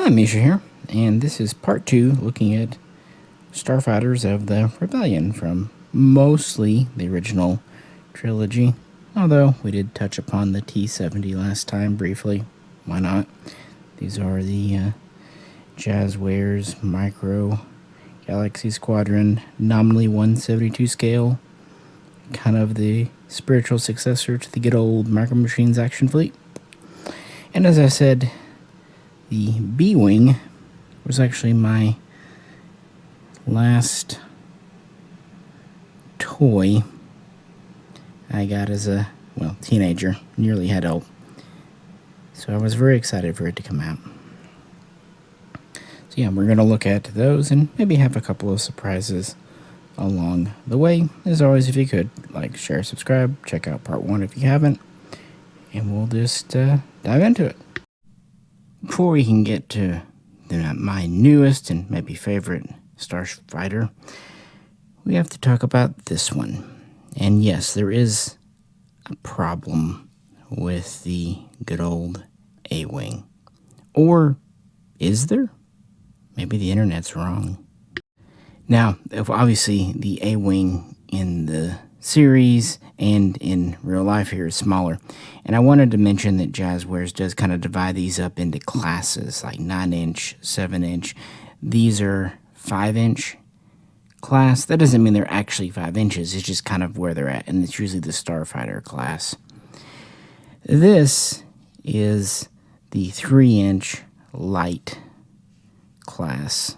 Hi, Misha here, and this is part 2 looking at Starfighters of the Rebellion from mostly the original trilogy, although we did touch upon the T-70 last time briefly. Why not? These are the Jazzwares Micro Galaxy Squadren, nominally 172 scale, kind of the spiritual successor to the good old Micro Machines action fleet. And as I said, the B-Wing was actually my last toy I got as a, teenager, nearly adult. So I was very excited for it to come out. So yeah, we're going to look at those and maybe have a couple of surprises along the way. As always, if you could, like, share, subscribe, check out part 1 if you haven't, and we'll just dive into it. Before we can get to my newest and maybe favorite Starfighter, we have to talk about this one. And yes, there is a problem with the good old A-Wing. Or is there? Maybe the internet's wrong. Now, obviously, the A-Wing in the series and in real life here is smaller. And I wanted to mention that Jazzwares does kind of divide these up into classes, like 9-inch, 7-inch. These are 5-inch class. That doesn't mean they're actually 5 inches. It's just kind of where they're at, and it's usually the Starfighter class. This is the 3-inch light class.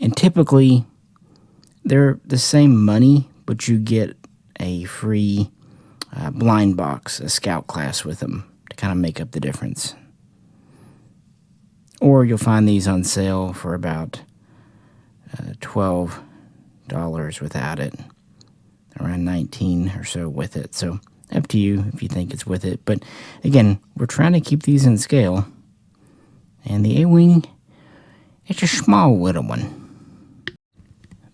And typically, they're the same money, but you get a free blind box, a scout class with them to kind of make up the difference. Or you'll find these on sale for about $12 without it, around $19 or so with it. So up to you if you think it's worth it. But again, we're trying to keep these in scale. And the A-Wing, it's a small little one.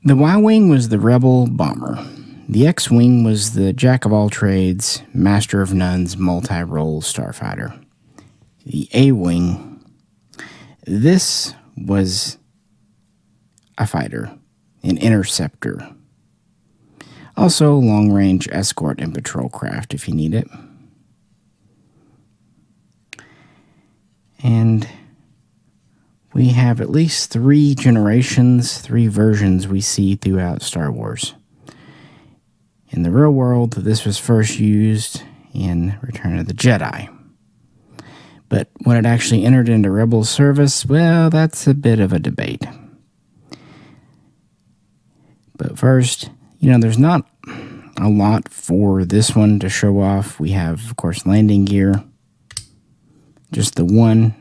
The Y-Wing was the Rebel bomber. The X-Wing was the jack-of-all-trades, master-of-none's multi-role starfighter. The A-Wing, this was a fighter, an interceptor. Also, long-range escort and patrol craft if you need it. And we have at least 3 generations, 3 versions we see throughout Star Wars. In the real world, this was first used in Return of the Jedi. But when it actually entered into Rebel service, well, that's a bit of a debate. But first, there's not a lot for this one to show off. We have, of course, landing gear. Just the one.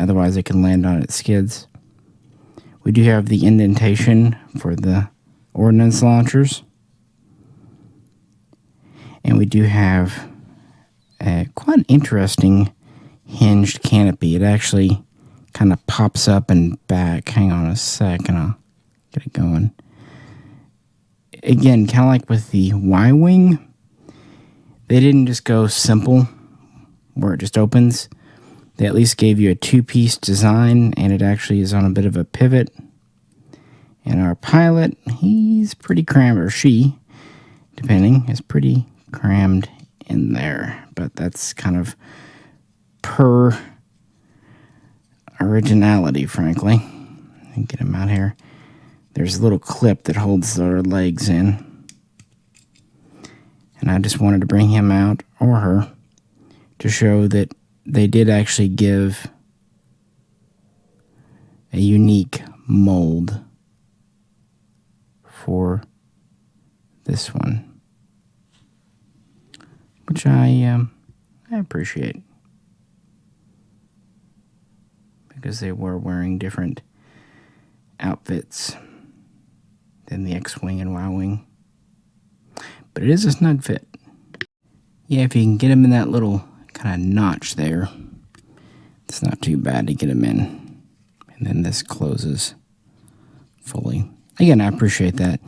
Otherwise, it can land on its skids. We do have the indentation for the ordnance launchers. And we do have quite an interesting hinged canopy. It actually kind of pops up and back. Hang on a sec and I'll get it going. Again, kind of like with the Y-Wing, they didn't just go simple where it just opens. They at least gave you a 2-piece design, and it actually is on a bit of a pivot. And our pilot, he's pretty crammed, or she, depending, is pretty crammed in there. But that's kind of per originality, frankly. Get him out here. There's a little clip that holds their legs in. And I just wanted to bring him out, or her, to show that they did actually give a unique mold for this one, which I appreciate, because they were wearing different outfits than the X-Wing and Y-Wing. But it is a snug fit. Yeah, if you can get him in that little kind of notch there, it's not too bad to get him in. And then this closes fully. Again, I appreciate that.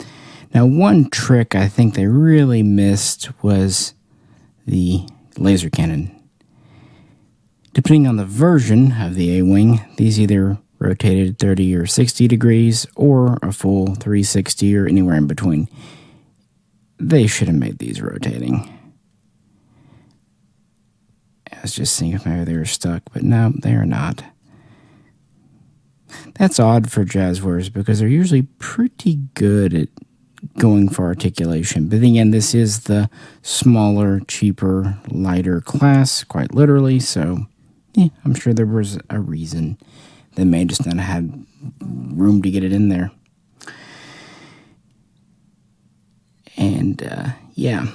Now, one trick I think they really missed was the laser cannon. Depending on the version of the A-wing, these either rotated 30 or 60 degrees or a full 360 or anywhere in between. They should have made these rotating. I was just seeing if maybe they were stuck, but no, they are not. That's odd for Jazzwares because they're usually pretty good at going for articulation. But again, this is the smaller, cheaper, lighter class, quite literally, so yeah, I'm sure there was a reason. They may just not have had room to get it in there. And yeah,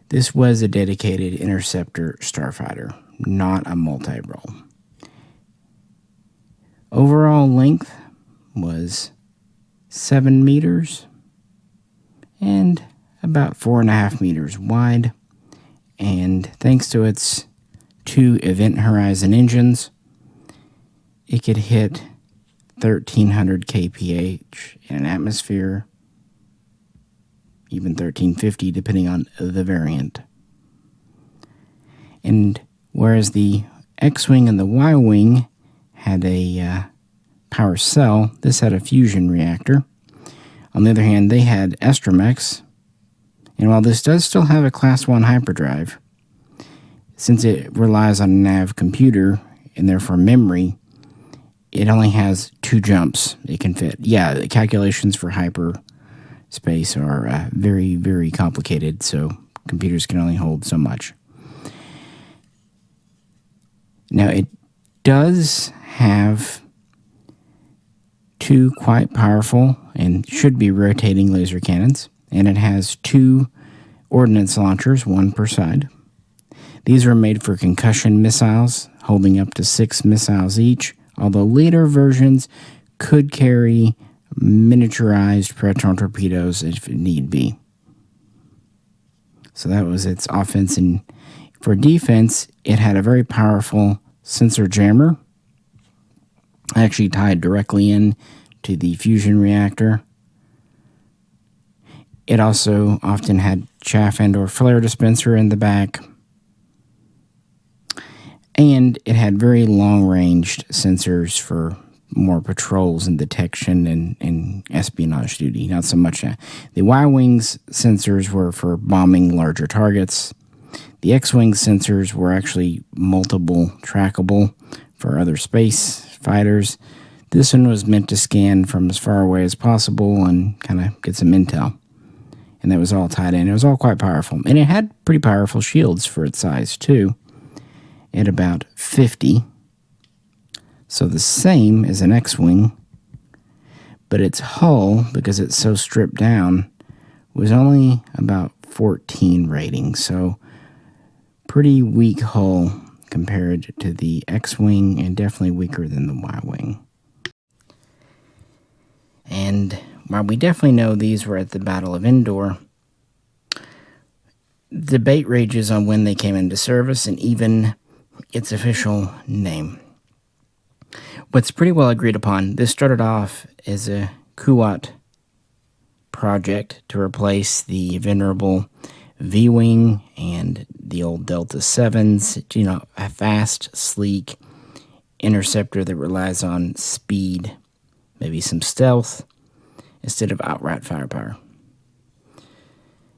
this was a dedicated interceptor starfighter, not a multi-role. Overall length was 7 meters and about 4.5 meters wide. And thanks to its 2 Event Horizon engines, it could hit 1,300 kph in an atmosphere, even 1,350 depending on the variant. And whereas the X-Wing and the Y-Wing had a power cell, this had a fusion reactor. On the other hand, they had astromechs, and while this does still have a Class 1 hyperdrive, since it relies on a nav computer and therefore memory, it only has 2 jumps it can fit. Yeah, the calculations for hyperspace are very, very complicated, so computers can only hold so much. Now, it does have 2 quite powerful and should be rotating laser cannons, and it has 2 ordnance launchers, 1 per side. These were made for concussion missiles, holding up to 6 missiles each, although later versions could carry miniaturized proton torpedoes if need be. So that was its offense. And for defense, it had a very powerful sensor jammer, actually tied directly in to the fusion reactor. It also often had chaff and or flare dispenser in the back. And it had very long-ranged sensors for more patrols and detection and espionage duty. Not so much the Y-Wing's sensors were for bombing larger targets. The X-Wing sensors were actually multiple trackable for other space fighters. This one was meant to scan from as far away as possible and kind of get some intel. And that was all tied in. It was all quite powerful. And it had pretty powerful shields for its size, too, at about 50. So the same as an X-Wing, but its hull, because it's so stripped down, was only about 14 rating. So pretty weak hull compared to the X-Wing, and definitely weaker than the Y-Wing. And while we definitely know these were at the Battle of Endor, debate rages on when they came into service and even its official name. What's pretty well agreed upon, this started off as a Kuat project to replace the venerable V-Wing and the old Delta 7s, you know, a fast, sleek interceptor that relies on speed, maybe some stealth, instead of outright firepower.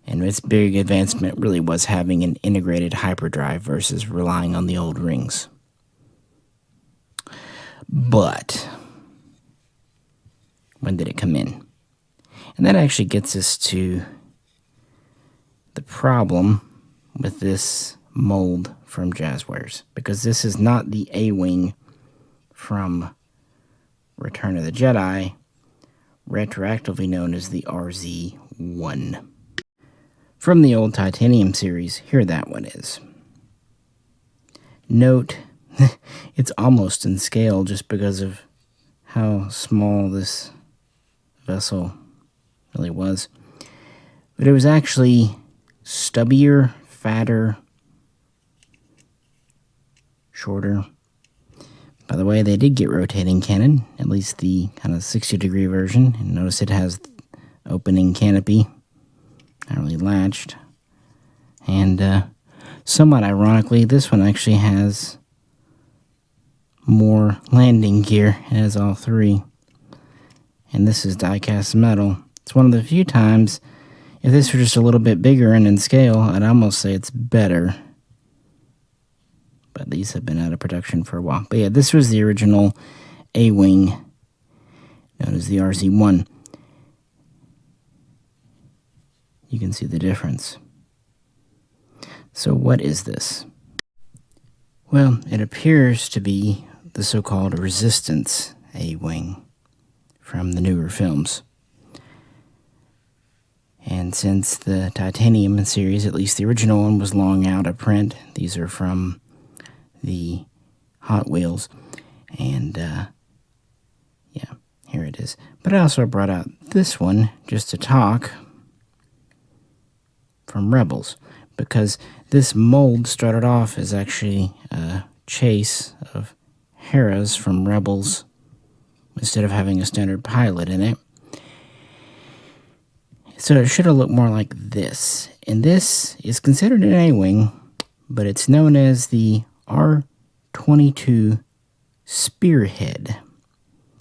And its big advancement really was having an integrated hyperdrive versus relying on the old rings. But when did it come in? And that actually gets us to the problem with this mold from Jazzwares, because this is not the A-Wing from Return of the Jedi, retroactively known as the RZ-1. From the old Titanium series, here that one is. Note, it's almost in scale just because of how small this vessel really was. But it was actually stubbier, fatter, shorter. By the way, they did get rotating cannon, at least the kind of 60-degree version. And notice it has opening canopy, not really latched. And somewhat ironically, this one actually has more landing gear. It has all three. And this is die-cast metal. It's one of the few times, if this were just a little bit bigger and in scale, I'd almost say it's better. But these have been out of production for a while. But yeah, this was the original A-Wing, known as the RZ-1. You can see the difference. So what is this? Well, it appears to be the so-called Resistance A-Wing from the newer films. And since the Titanium series, at least the original one, was long out of print, these are from the Hot Wheels. And, yeah, here it is. But I also brought out this one just to talk from Rebels, because this mold started off as actually a chase of Hera's from Rebels instead of having a standard pilot in it. So it should have looked more like this. And this is considered an A-Wing, but it's known as the R-22 Spearhead.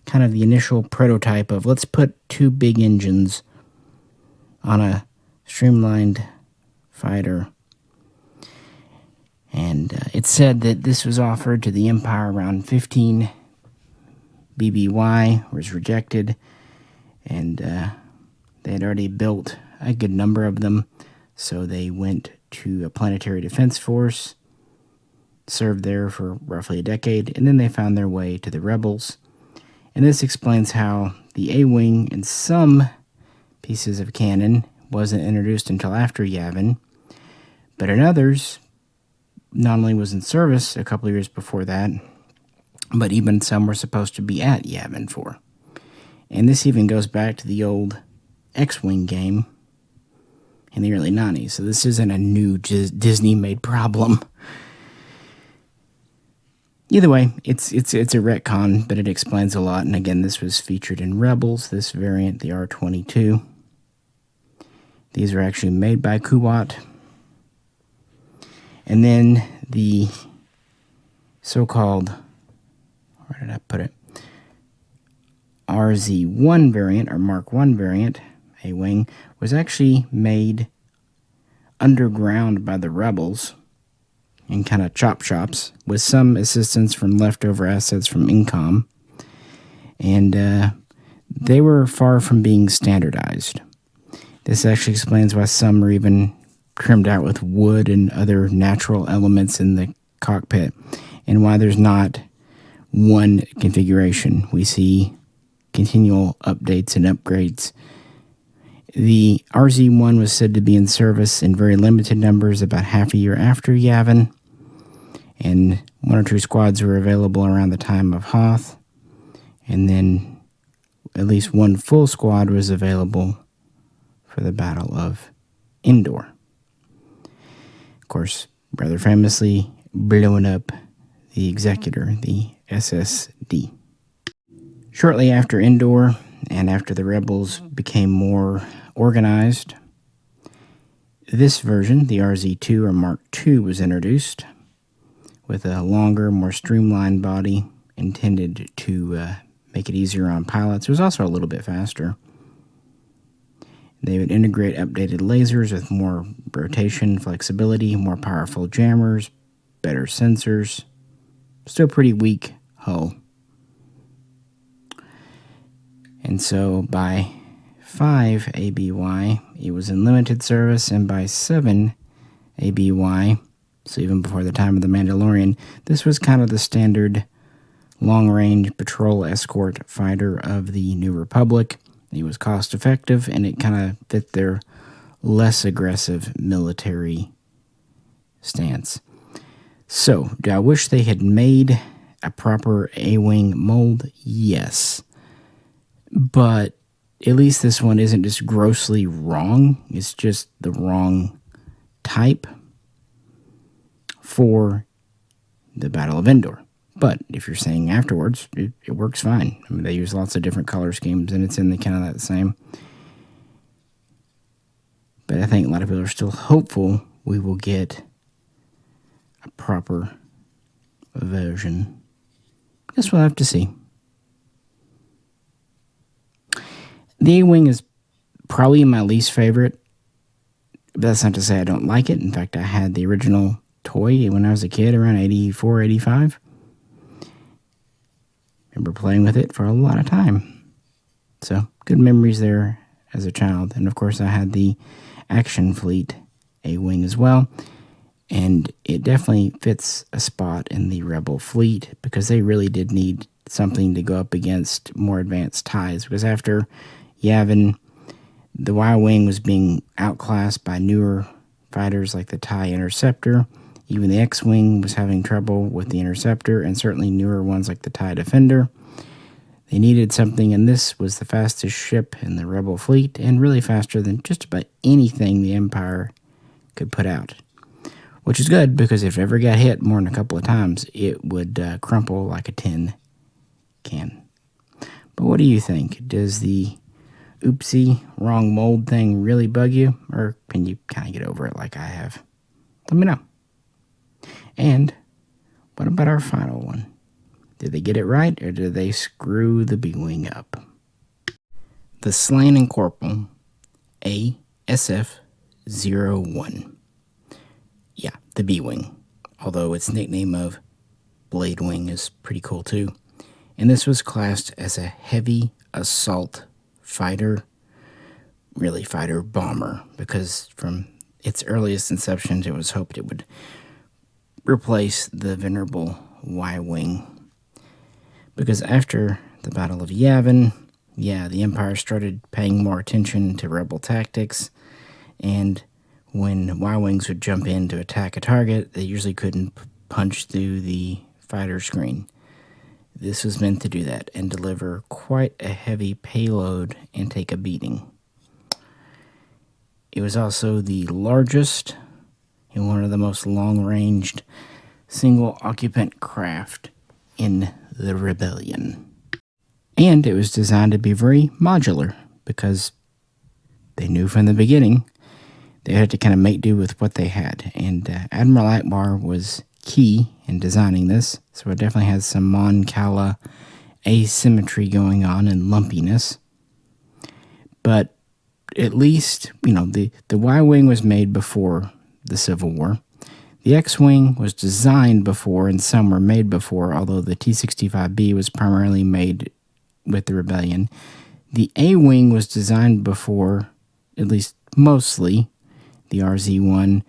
Kind of the initial prototype of, let's put two big engines on a streamlined fighter. And it's said that this was offered to the Empire around 15 BBY, was rejected, and they had already built a good number of them, so they went to a planetary defense force, served there for roughly a decade, and then they found their way to the Rebels. And this explains how the A-Wing in some pieces of canon wasn't introduced until after Yavin, but in others, not only was in service a couple of years before that, but even some were supposed to be at Yavin 4. And this even goes back to the old X-Wing game in the early 90s. So this isn't a new Disney-made problem. Either way, it's a retcon, but it explains a lot. And again, this was featured in Rebels, this variant, the R-22. These are actually made by Kuwait. And then the so-called, where did I put it? RZ-1 variant, or Mark I variant, A-Wing, was actually made underground by the Rebels in kind of chop shops, with some assistance from leftover assets from Incom. And they were far from being standardized. This actually explains why some are even trimmed out with wood and other natural elements in the cockpit, and why there's not one configuration. We see continual updates and upgrades. The RZ-1 was said to be in service in very limited numbers about half a year after Yavin, and one or two squads were available around the time of Hoth, and then at least one full squad was available for the Battle of Endor. Of course, rather famously blowing up the Executor, the SSD. Shortly after Endor, and after the Rebels became more organized, this version, the RZ-2 or Mark II, was introduced with a longer, more streamlined body intended to make it easier on pilots. It was also a little bit faster. They would integrate updated lasers with more rotation flexibility, more powerful jammers, better sensors. Still pretty weak hull. And so by 5 ABY, it was in limited service, and by 7 ABY, so even before the time of The Mandalorian, this was kind of the standard long-range patrol escort fighter of the New Republic. It was cost-effective, and it kind of fit their less aggressive military stance. So, do I wish they had made a proper A-Wing mold? Yes. But at least this one isn't just grossly wrong. It's just the wrong type for the Battle of Endor. But if you're saying afterwards, it works fine. I mean, they use lots of different color schemes, and it's in the kind of that same. But I think a lot of people are still hopeful we will get a proper version guess we'll have to see. The A-Wing is probably my least favorite. But that's not to say I don't like it. In fact, I had the original toy when I was a kid, around 84, 85. Remember playing with it for a lot of time. So, good memories there as a child. And of course, I had the Action Fleet A-Wing as well. And it definitely fits a spot in the Rebel fleet because they really did need something to go up against more advanced TIEs. Because after Yavin, the Y-Wing was being outclassed by newer fighters like the TIE Interceptor. Even the X-Wing was having trouble with the Interceptor, and certainly newer ones like the TIE Defender. They needed something, and this was the fastest ship in the Rebel fleet, and really faster than just about anything the Empire could put out. Which is good, because if it ever got hit more than a couple of times, it would crumple like a tin can. But what do you think? Does the oopsie, wrong mold thing really bug you? Or can you kind of get over it like I have? Let me know. And what about our final one? Did they get it right, or did they screw the B-Wing up? The Slain and Corporal SF01. Yeah, the B-Wing. Although its nickname of Blade Wing is pretty cool too. And this was classed as a heavy assault fighter, really fighter bomber, because from its earliest inception it was hoped it would replace the venerable Y-Wing. Because after the Battle of Yavin, the Empire started paying more attention to Rebel tactics, and when Y-Wings would jump in to attack a target, they usually couldn't punch through the fighter screen. This was meant to do that and deliver quite a heavy payload and take a beating. It was also the largest and one of the most long-ranged single-occupant craft in the Rebellion. And it was designed to be very modular because they knew from the beginning they had to kind of make do with what they had. And Admiral Akbar was key in designing this, so it definitely has some Mon Cala asymmetry going on and lumpiness. But at least, the Y-Wing was made before the Civil War. The X-Wing was designed before, and some were made before, although the T-65B was primarily made with the Rebellion. The A-Wing was designed before, at least mostly, the RZ-1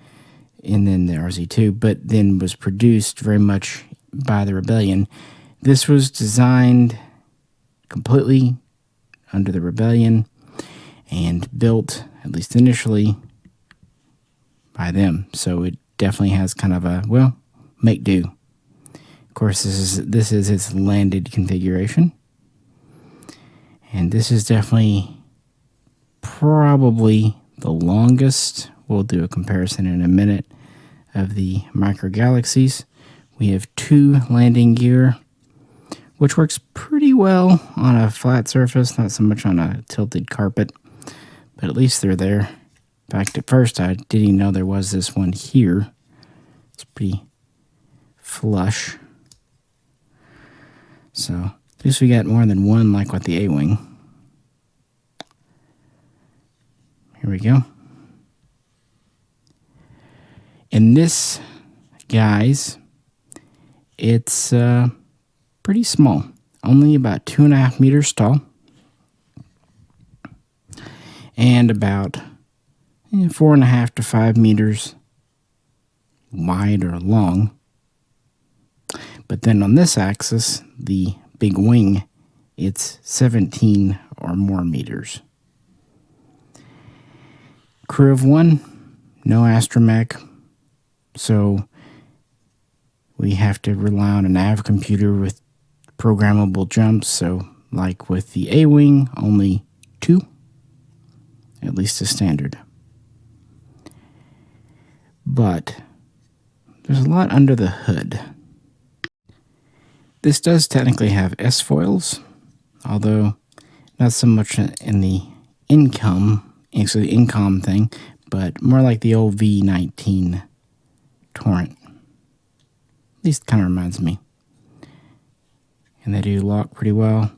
and then the RZ-2, but then was produced very much by the Rebellion. This was designed completely under the Rebellion and built, at least initially, by them. So it definitely has kind of a, make do. Of course, this is its landed configuration. And this is definitely probably the longest. We'll do a comparison in a minute of the micro galaxies. We have 2 landing gear, which works pretty well on a flat surface, not so much on a tilted carpet, but at least they're there. In fact, at first I didn't even know there was this one here. It's pretty flush. So at least we got more than one like with the A-Wing. Here we go. And this, guys, it's pretty small. Only about 2.5 meters tall. And about 4.5 to 5 meters wide or long. But then on this axis, the big wing, it's 17 or more meters. Crew of 1, no astromech. So we have to rely on a nav computer with programmable jumps. So like with the A-Wing, only 2, at least as standard. But there's a lot under the hood. This does technically have S-foils, although not so much in the incom thing, but more like the old V-19 Torrent. At least kind of reminds me. and they do lock pretty well.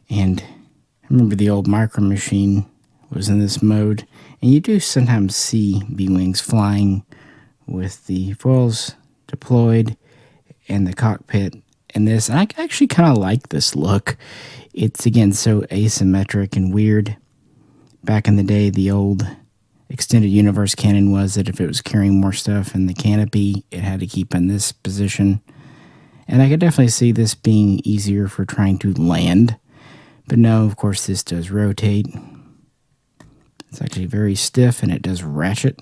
And I remember the old Micro Machine was in this mode, and you do sometimes see B-Wings flying with the foils deployed and the cockpit in this. And I actually kind of like this look. It's, again, so asymmetric and weird. Back in the day, the old extended universe canon was that if it was carrying more stuff in the canopy, it had to keep in this position. And I could definitely see this being easier for trying to land. But no, of course, this does rotate. It's actually very stiff, and it does ratchet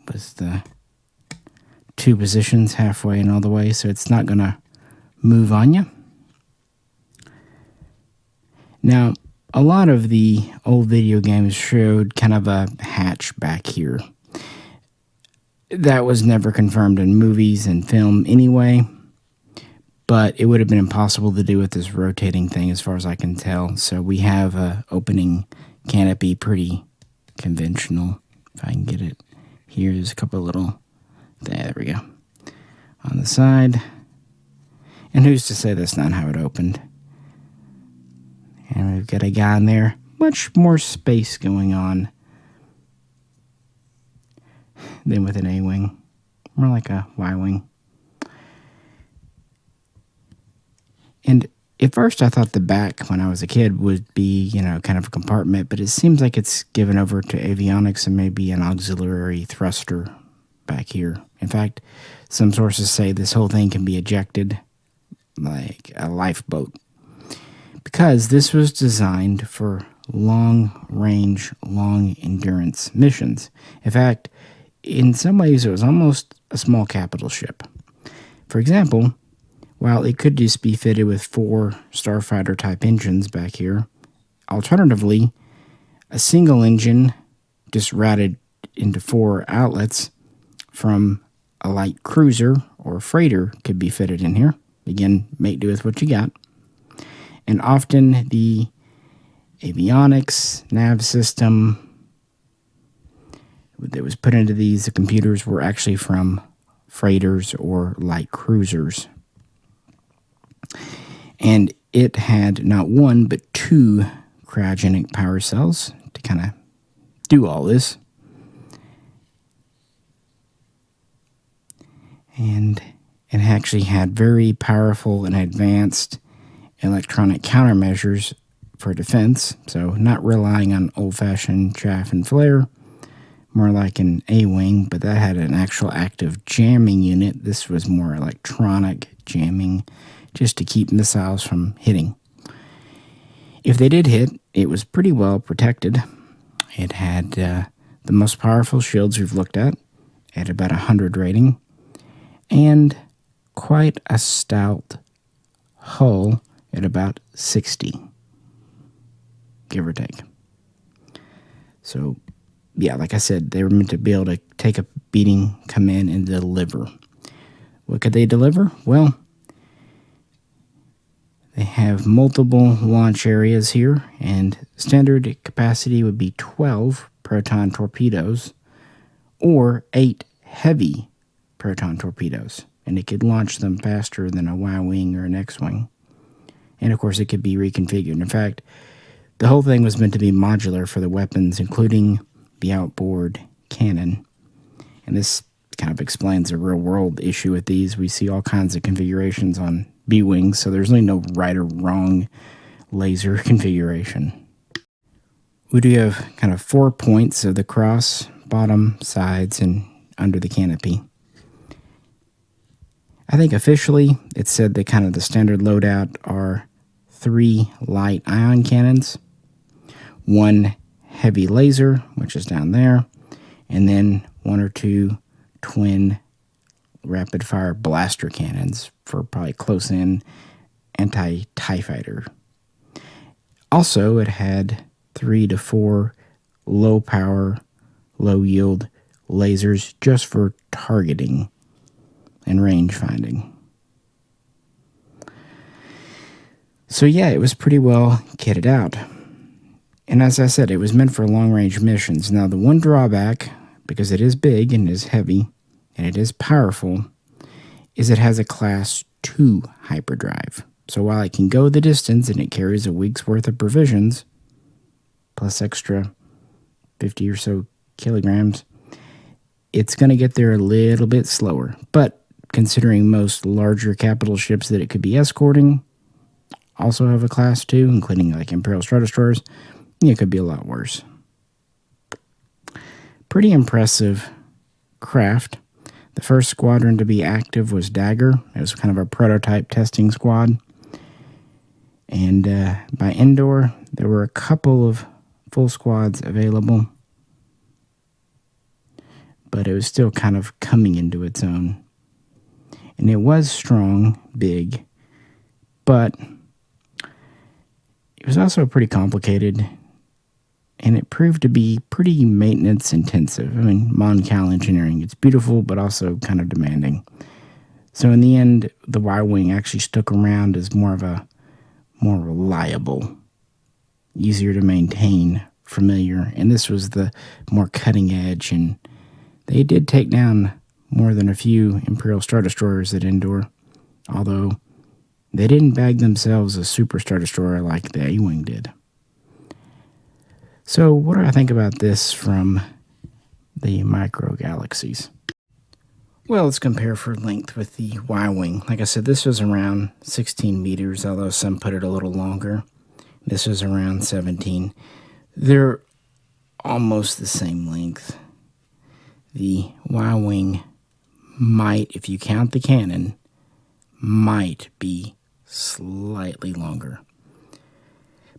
with the 2 positions, halfway and all the way, so it's not going to move on you. Now, a lot of the old video games showed kind of a hatch back here. That was never confirmed in movies and film anyway, but it would have been impossible to do with this rotating thing as far as I can tell. So we have a opening canopy, pretty conventional. If I can get it here, there's a couple of little, there we go, on the side. And who's to say that's not how it opened? And we've got a guy in there, much more space going on than with an A-wing, more like a Y-wing. And at first I thought the back, when I was a kid, would be, kind of a compartment, but it seems like it's given over to avionics and maybe an auxiliary thruster back here. In fact, some sources say this whole thing can be ejected like a lifeboat, because this was designed for long-range, long-endurance missions. In fact, in some ways, it was almost a small capital ship. For example, while it could just be fitted with 4 Starfighter-type engines back here, alternatively, a single engine just routed into 4 outlets from a light cruiser or freighter could be fitted in here. Again, make do with what you got. And often the avionics, nav system that was put into these, the computers, were actually from freighters or light cruisers. And it had not 1, but 2 cryogenic power cells to kind of do all this. And it actually had very powerful and advanced electronic countermeasures for defense, so not relying on old-fashioned chaff and flare, more like an A-wing, but that had an actual active jamming unit. This was more electronic jamming, just to keep missiles from hitting. If they did hit, it was pretty well protected. It had the most powerful shields we've looked at about 100 rating, and quite a stout hull at about 60, give or take. So, yeah, like I said, they were meant to be able to take a beating, come in, and deliver. What could they deliver? Well, they have multiple launch areas here, and standard capacity would be 12 proton torpedoes or 8 heavy proton torpedoes, and it could launch them faster than a Y-wing or an X-wing. And of course, it could be reconfigured. In fact, the whole thing was meant to be modular for the weapons, including the outboard cannon. And this kind of explains the real-world issue with these. We see all kinds of configurations on B-wings, so there's really no right or wrong laser configuration. We do have kind of 4 points of the cross, bottom, sides, and under the canopy. I think officially it said that kind of the standard loadout are 3 light ion cannons, 1 heavy laser, which is down there, and then 1 or 2 twin rapid fire blaster cannons for probably close in anti-TIE fighter. Also, it had 3 to 4 low power, low yield lasers just for targeting and range finding. So yeah, it was pretty well kitted out. And as I said, it was meant for long-range missions. Now, the one drawback, because it is big and is heavy, and it is powerful, is it has a Class 2 hyperdrive. So while it can go the distance and it carries a week's worth of provisions, plus extra 50 or so kilograms, it's going to get there a little bit slower. But considering most larger capital ships that it could be escorting also have a Class 2, including like Imperial Star Destroyers, it could be a lot worse. Pretty impressive craft. The first squadron to be active was Dagger. It was kind of a prototype testing squad. And by Endor, there were a couple of full squads available, but it was still kind of coming into its own. And it was strong, big, but it was also pretty complicated, and it proved to be pretty maintenance intensive. I mean, Mon Cal engineering, it's beautiful, but also kind of demanding. So in the end, the Y-Wing actually stuck around as more reliable, easier to maintain, familiar, and this was the more cutting edge, and they did take down more than a few Imperial Star Destroyers at Endor, although they didn't bag themselves a Super Star Destroyer like the A-Wing did. So what do I think about this from the micro galaxies? Well, let's compare for length with the Y-Wing. Like I said, this was around 16 meters, although some put it a little longer. This was around 17. They're almost the same length. The Y-Wing might, if you count the cannon, might be slightly longer.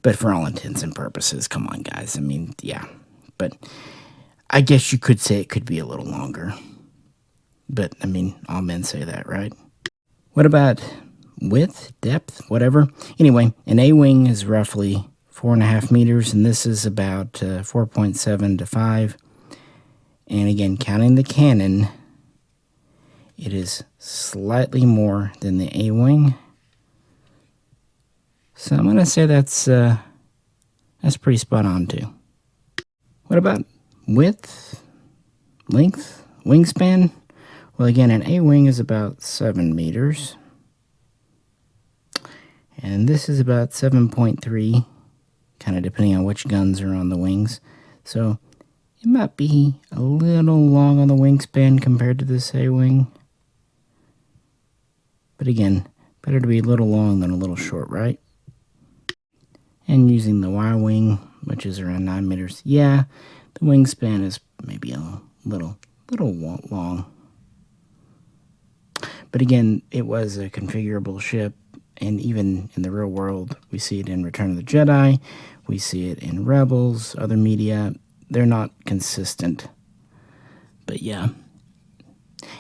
But for all intents and purposes, come on, guys. I mean, yeah. But I guess you could say it could be a little longer. But, I mean, all men say that, right? What about width, depth, whatever? Anyway, an A-Wing is roughly 4.5 meters, and this is about 4.7 to 5. And again, counting the cannon, it is slightly more than the A-Wing. So I'm going to say that's pretty spot on, too. What about width, length, wingspan? Well, again, an A-Wing is about 7 meters. And this is about 7.3, kind of depending on which guns are on the wings. So it might be a little long on the wingspan compared to this A-Wing. But again, better to be a little long than a little short, right? And using the Y-Wing, which is around 9 meters, yeah, the wingspan is maybe a little long. But again, it was a configurable ship, and even in the real world, we see it in Return of the Jedi, we see it in Rebels, other media. They're not consistent. But yeah.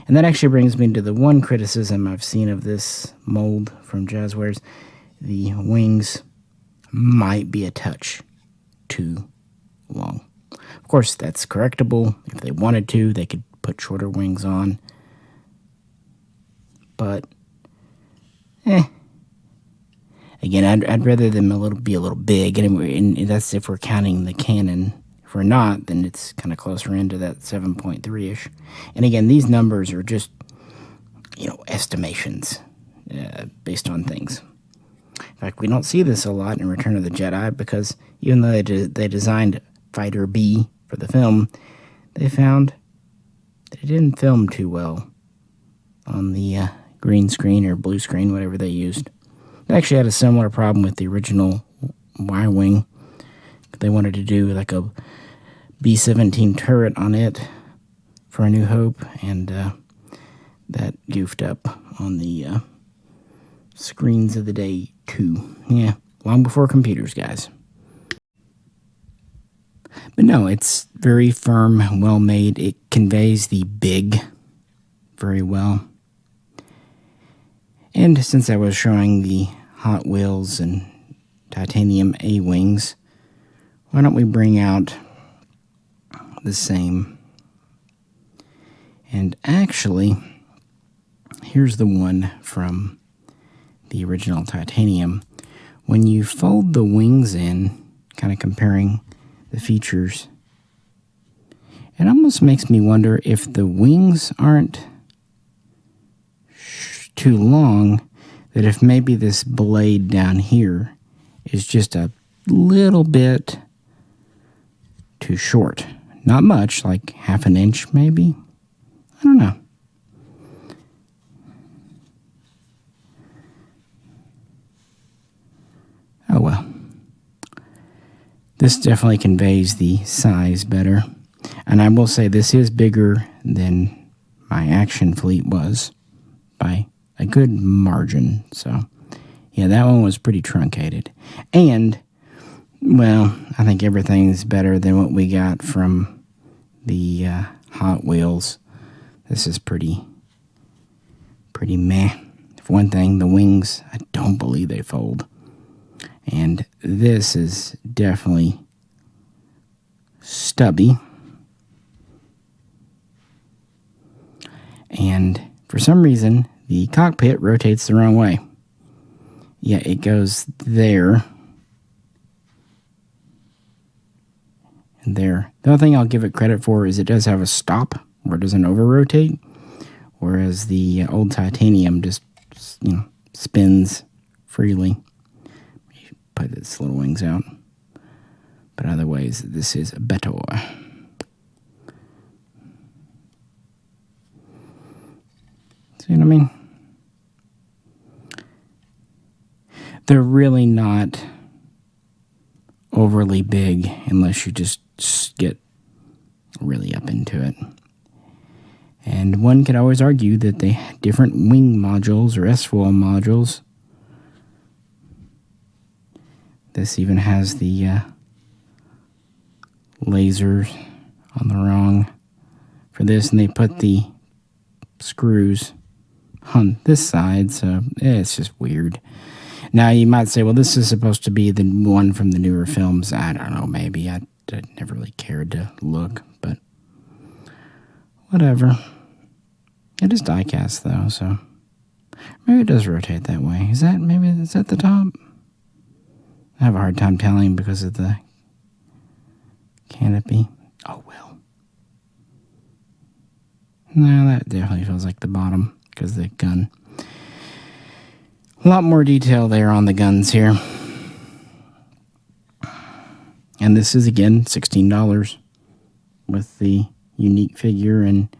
And that actually brings me to the one criticism I've seen of this mold from Jazzwares. The wings might be a touch too long. Of course, that's correctable. If they wanted to, they could put shorter wings on. But, again, I'd rather them be a little big. And that's if we're counting the cannon. If we're not, then it's kind of closer into that 7.3-ish. And again, these numbers are just, estimations based on things. In fact, we don't see this a lot in Return of the Jedi because even though they designed Fighter B for the film, they found that it didn't film too well on the green screen or blue screen, whatever they used. They actually had a similar problem with the original Y-Wing. They wanted to do like a B-17 turret on it for A New Hope, and that goofed up on the screens of the day too. Yeah, long before computers, guys. But no, it's very firm, well made. It conveys the big very well. And since I was showing the Hot Wheels and titanium A-Wings, why don't we bring out the same? And actually, here's the one from the original titanium. When you fold the wings in, kind of comparing the features, it almost makes me wonder if the wings aren't too long that if maybe this blade down here is just a little bit too short. Not much, like half an inch maybe. I don't know. Oh well. This definitely conveys the size better. And I will say this is bigger than my action fleet was by a good margin. So, yeah, that one was pretty truncated. And, well, I think everything's better than what we got from the Hot Wheels. This is pretty meh. For one thing, the wings, I don't believe they fold. And this is definitely stubby. And for some reason, the cockpit rotates the wrong way. Yeah, it goes there. And there. The other thing I'll give it credit for is it does have a stop where it doesn't over-rotate. Whereas the old titanium just, spins freely. Put its little wings out. But otherwise, this is better. See what I mean? They're really not overly big unless you just get really up into it. And one could always argue that they have different wing modules or S-foil modules. This even has the lasers on the wrong for this, and they put the screws on this side, so it's just weird. Now you might say, well, this is supposed to be the one from the newer films. I don't know, maybe. I never really cared to look, but whatever. It is die-cast though, so maybe it does rotate that way. Is that the top? I have a hard time telling because of the canopy. Oh well. No, that definitely feels like the bottom because of the gun. A lot more detail there on the guns here. And this is, again, $16 with the unique figure, and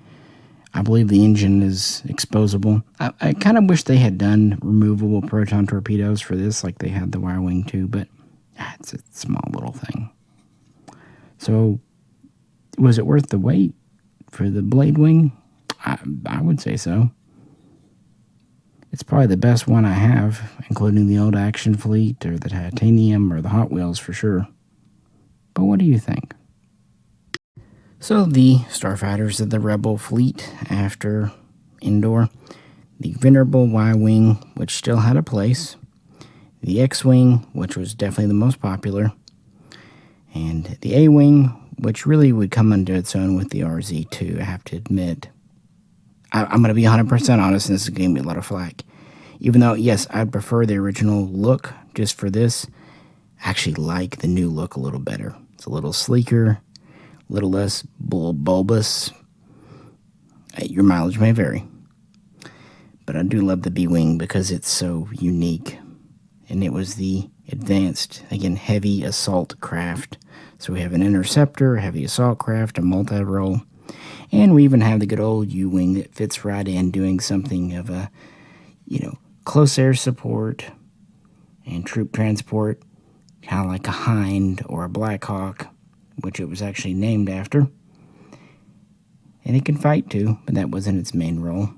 I believe the engine is exposable. I kind of wish they had done removable proton torpedoes for this, like they had the Y-Wing too, but it's a small little thing. So, was it worth the wait for the blade wing? I would say so. It's probably the best one I have, including the old Action Fleet or the Titanium or the Hot Wheels for sure. But what do you think? So the Starfighters of the Rebel fleet after Endor, the venerable Y-Wing, which still had a place, the X-Wing, which was definitely the most popular, and the A-Wing, which really would come into its own with the RZ-2, I have to admit. I'm going to be 100% honest, and this is going to be a lot of flack. Even though, yes, I'd prefer the original look just for this, I actually like the new look a little better. It's a little sleeker, a little less bulbous. Your mileage may vary. But I do love the B-Wing because it's so unique. And it was the advanced, again, heavy assault craft. So we have an interceptor, heavy assault craft, a multi-role. And we even have the good old U-Wing that fits right in, doing something of a, close air support and troop transport, kind of like a Hind or a Black Hawk, which it was actually named after. And it can fight too, but that wasn't its main role.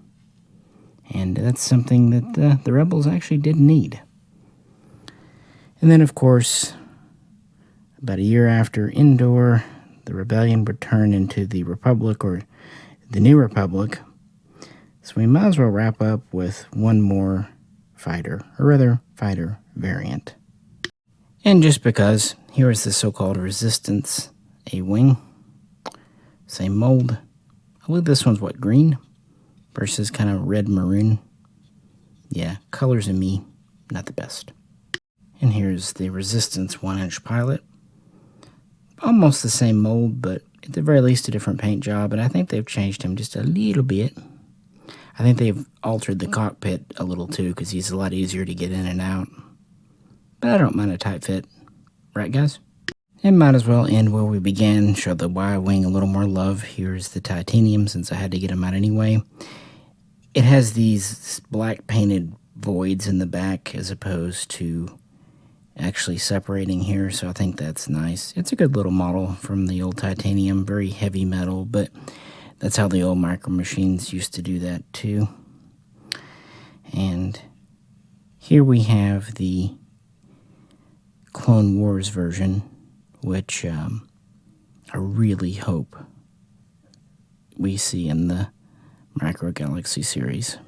And that's something that the Rebels actually did need. And then, of course, about a year after Endor, the Rebellion would turn into the Republic, or the New Republic. So we might as well wrap up with one more fighter, or rather, fighter variant. And just because, here is the so-called Resistance A-Wing. Same mold. I believe this one's, green? Versus kind of red-maroon. Yeah, colors in me, not the best. And here's the Resistance 1-inch pilot. Almost the same mold, but at the very least a different paint job, and I think they've changed him just a little bit. I think they've altered the cockpit a little too, because he's a lot easier to get in and out. But I don't mind a tight fit. Right, guys? And might as well end where we began, show the Y-Wing a little more love. Here's the titanium, since I had to get them out anyway. It has these black painted voids in the back as opposed to actually separating here, so I think that's nice. It's a good little model from the old titanium, very heavy metal, but that's how the old Micro Machines used to do that too. And here we have the Clone Wars version, which I really hope we see in the Micro Galaxy series.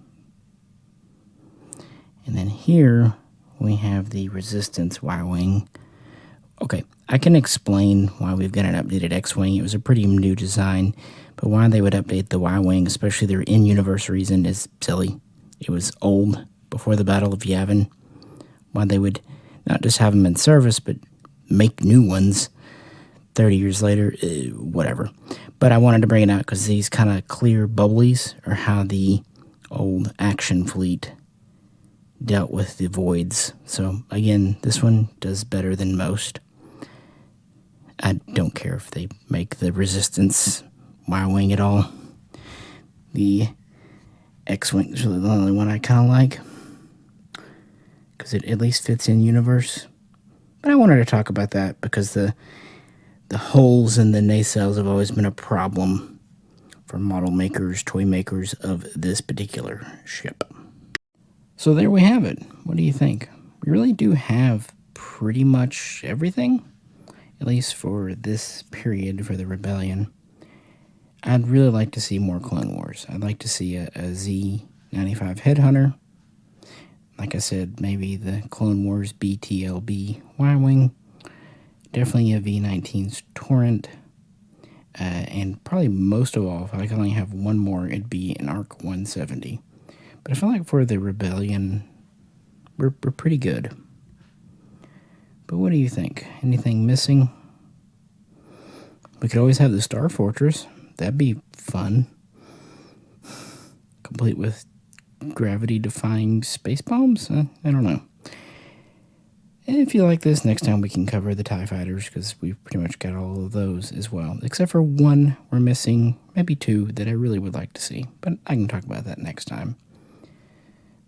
And then here we have the Resistance Y-Wing. Okay, I can explain why we've got an updated X-Wing. It was a pretty new design, but why they would update the Y-Wing, especially their in-universe reason, is silly. It was old before the Battle of Yavin. Why they would not just have them in service, but make new ones 30 years later, whatever. But I wanted to bring it out because these kind of clear bubblies are how the old action fleet dealt with the voids. So again, this one does better than most. I don't care if they make the Resistance Y-Wing at all. The X-Wing is really the only one I kind of like, because it at least fits in universe. But I wanted to talk about that because the holes in the nacelles have always been a problem for model makers, toy makers of this particular ship. So there we have it. What do you think? We really do have pretty much everything, at least for this period for the Rebellion. I'd really like to see more Clone Wars. I'd like to see a Z-95 Headhunter. Like I said, maybe the Clone Wars BTLB Y-Wing. Definitely a V-19's Torrent. And probably most of all, if I could only have one more, it'd be an ARC 170. But I feel like for the Rebellion, we're pretty good. But what do you think? Anything missing? We could always have the Star Fortress. That'd be fun. Complete with gravity-defying space bombs? I don't know. And if you like this, next time we can cover the TIE Fighters, because we've pretty much got all of those as well. Except for one we're missing, maybe two, that I really would like to see. But I can talk about that next time.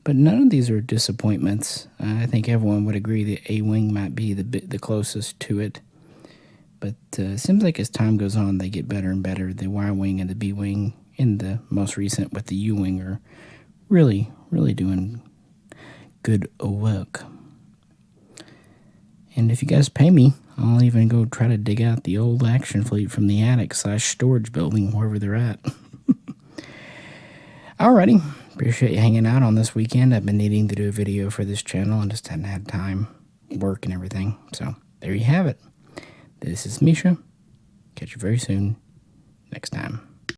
But none of these are disappointments. I think everyone would agree the A-Wing might be the closest to it. But it seems like as time goes on, they get better and better. The Y-Wing and the B-Wing, and the most recent with the U-Wing, are really, really doing good work. And if you guys pay me, I'll even go try to dig out the old action fleet from the attic / storage building, wherever they're at. Alrighty. Appreciate you hanging out on this weekend. I've been needing to do a video for this channel and just hadn't had time, work and everything. So there you have it. This is Misha. Catch you very soon next time.